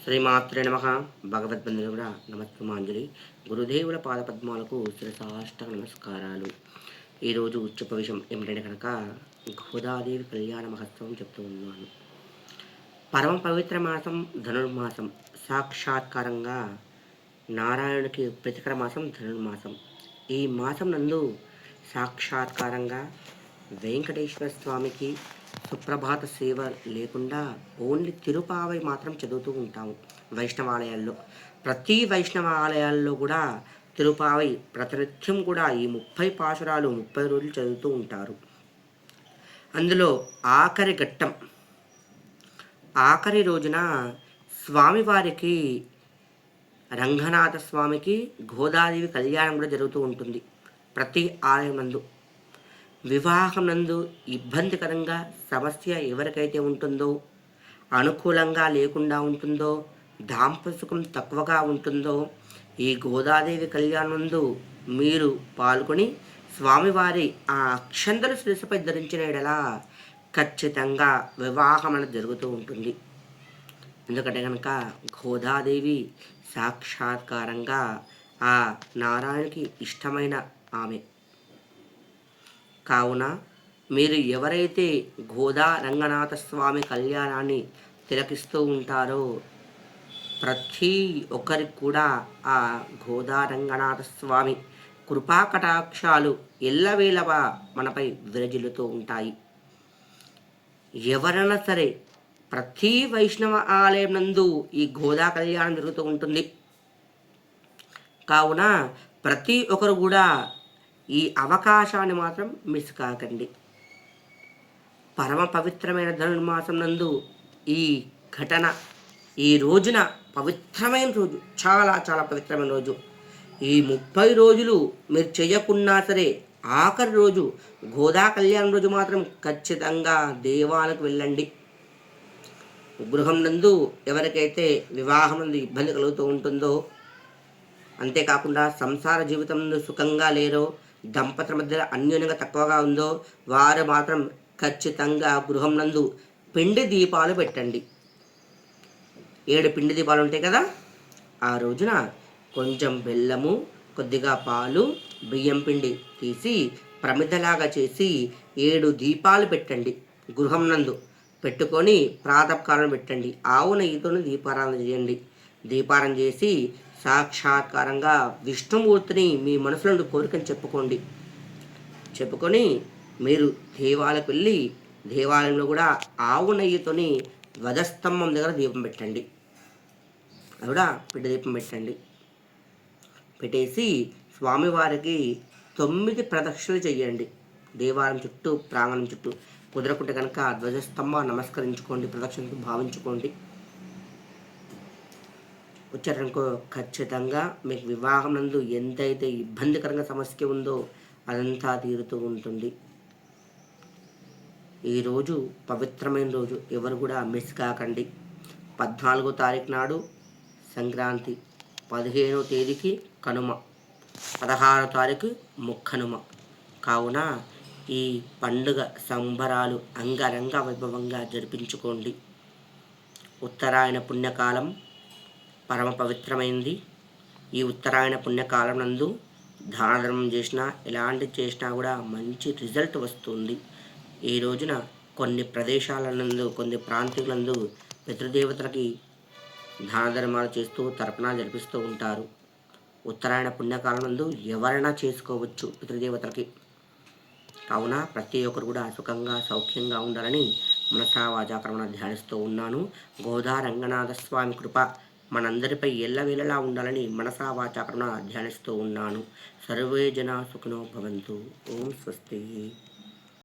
శ్రీమాత్రే నమః. భగవద్బంధువుడా నమస్సుమాంజలి. గురుదేవుల పాదపద్మాలకు శిరసాష్టక నమస్కారాలు. ఈరోజు చెప్పే విషయం ఏమిటంటే కనుక గోదాదేవి కళ్యాణ మహోత్సవం చెప్తూ ఉన్నాను. పరమ పవిత్ర మాసం ధనుర్మాసం. సాక్షాత్కారంగా నారాయణునికి ప్రతికర మాసం ధనుర్మాసం. ఈ మాసం నందు సాక్షాత్కారంగా వెంకటేశ్వర స్వామికి సుప్రభాత సేవ లేకుండా ఓన్లీ తిరుపావై మాత్రం చదువుతూ ఉంటాము వైష్ణవాలయాల్లో. ప్రతి వైష్ణవ ఆలయాల్లో కూడా తిరుపావై ప్రతినిత్యం కూడా ఈ 30 పాశురాలు 30 రోజులు చదువుతూ ఉంటారు. అందులో ఆఖరి ఘట్టం ఆఖరి రోజున స్వామివారికి రంగనాథ స్వామికి గోదాదేవి కళ్యాణం కూడా జరుగుతూ ఉంటుంది. ప్రతి ఆలయం నందు వివాహం నందు ఇబ్బందికరంగా సమస్య ఎవరికైతే ఉంటుందో, అనుకూలంగా లేకుండా ఉంటుందో, దాంపత్య సుఖం తక్కువగా ఉంటుందో, ఈ గోదాదేవి కళ్యాణం నందు మీరు పాల్గొని స్వామివారి ఆ అక్షంతలు శిరస్సుపై ధరించిన ఎడలా ఖచ్చితంగా వివాహం అనేది జరుగుతూ ఉంటుంది. ఎందుకంటే కనుక గోదాదేవి సాక్షాత్కారంగా ఆ నారాయణకి ఇష్టమైన ఆమె కావున మీరు ఎవరైతే గోదా రంగనాథ స్వామి కళ్యాణాన్ని తిలకిస్తూ ఉంటారో ప్రతి ఒక్కరికి కూడా ఆ గోదా రంగనాథ స్వామి కృపా కటాక్షాలు ఎల్లవేళవా మనపై విరజిల్లుతూ ఉంటాయి. ఎవరైనా సరే ప్రతి వైష్ణవ ఆలయం నందు ఈ గోదా కళ్యాణం జరుగుతూ ఉంటుంది. కావున ప్రతి ఒక్కరు కూడా ఈ అవకాశాన్ని మాత్రం మిస్ కాకండి. పరమ పవిత్రమైన ధనుర్మాసం నందు ఈ ఘటన ఈ రోజున పవిత్రమైన రోజు, చాలా చాలా పవిత్రమైన రోజు. ఈ 30 రోజులు మీరు చేయకున్నా సరే ఆఖరి రోజు గోదా కళ్యాణం రోజు మాత్రం ఖచ్చితంగా దేవాలకు వెళ్ళండి. గృహం నందు ఎవరికైతే వివాహం నందు ఇబ్బంది కలుగుతూ ఉంటుందో, అంతేకాకుండా సంసార జీవితం సుఖంగా లేరో, దంపతుల మధ్య అన్యోన్యంగా తక్కువగా ఉందో వారు మాత్రం ఖచ్చితంగా గృహం నందు పిండి దీపాలు పెట్టండి. 7 పిండి దీపాలు ఉంటాయి కదా, ఆ రోజున కొంచెం బెల్లము, కొద్దిగా పాలు, బియ్యం పిండి తీసి ప్రమిదలాగా చేసి 7 దీపాలు పెట్టండి. గృహం నందు పెట్టుకొని ప్రాతకాలం పెట్టండి. ఆవు నెయ్యితో దీపారాధన చేయండి. దీపారాధన చేసి సాక్షాత్కారంగా విష్ణుమూర్తిని మీ మనసులో కోరికని చెప్పుకొని మీరు దేవాలకు వెళ్ళి దేవాలయంలో కూడా ఆవు నెయ్యితోని ధ్వజస్తంభం దగ్గర దీపం పెట్టండి. అది కూడా పిండి దీపం పెట్టండి. పెట్టేసి స్వామివారికి 9 ప్రదక్షిణలు చేయండి. దేవాలయం చుట్టూ, ప్రాంగణం చుట్టూ. కుదరకుంటే కనుక ధ్వజస్తంభం నమస్కరించుకోండి, ప్రదక్షిణకు భావించుకోండి. వచ్చారనుకో ఖచ్చితంగా మీకు వివాహం నందు ఎంతైతే ఇబ్బందికరంగా సమస్య ఉందో అదంతా తీరుతూ ఉంటుంది. ఈరోజు పవిత్రమైన రోజు, ఎవరు కూడా మిస్ కాకండి. 14వ తారీఖు నాడు సంక్రాంతి, 15వ తేదీకి కనుమ, 16వ తారీఖు ముక్కనుమ. కావున ఈ పండుగ సంబరాలు అంగరంగ వైభవంగా జరిపించుకోండి. ఉత్తరాయణ పుణ్యకాలం పరమ పవిత్రమైంది. ఈ ఉత్తరాయణ పుణ్యకాలం నందు దాన ధర్మం చేసినా, ఎలాంటి చేసినా కూడా మంచి రిజల్ట్ వస్తుంది. ఈ రోజున కొన్ని ప్రదేశాల నందు, కొన్ని ప్రాంతాలందు పితృదేవతలకి దాన ధర్మాలు చేస్తూ తర్పణాలు జరిపిస్తూ ఉంటారు. ఉత్తరాయణ పుణ్యకాలం నందు ఎవరైనా చేసుకోవచ్చు పితృదేవతలకి. కావున ప్రతి ఒక్కరు కూడా సుఖంగా సౌఖ్యంగా ఉండాలని మనసా వాచాకరణ ధ్యానిస్తూ ఉన్నాను. గోదా రంగనాథ స్వామి కృప మనందరిపై ఎల్లవేళలా ఉండాలని మనసా వాచాకరణ ధ్యానిస్తూ ఉన్నాను. సర్వే జనా సుఖినో భవంతు. ఓం స్వస్తి.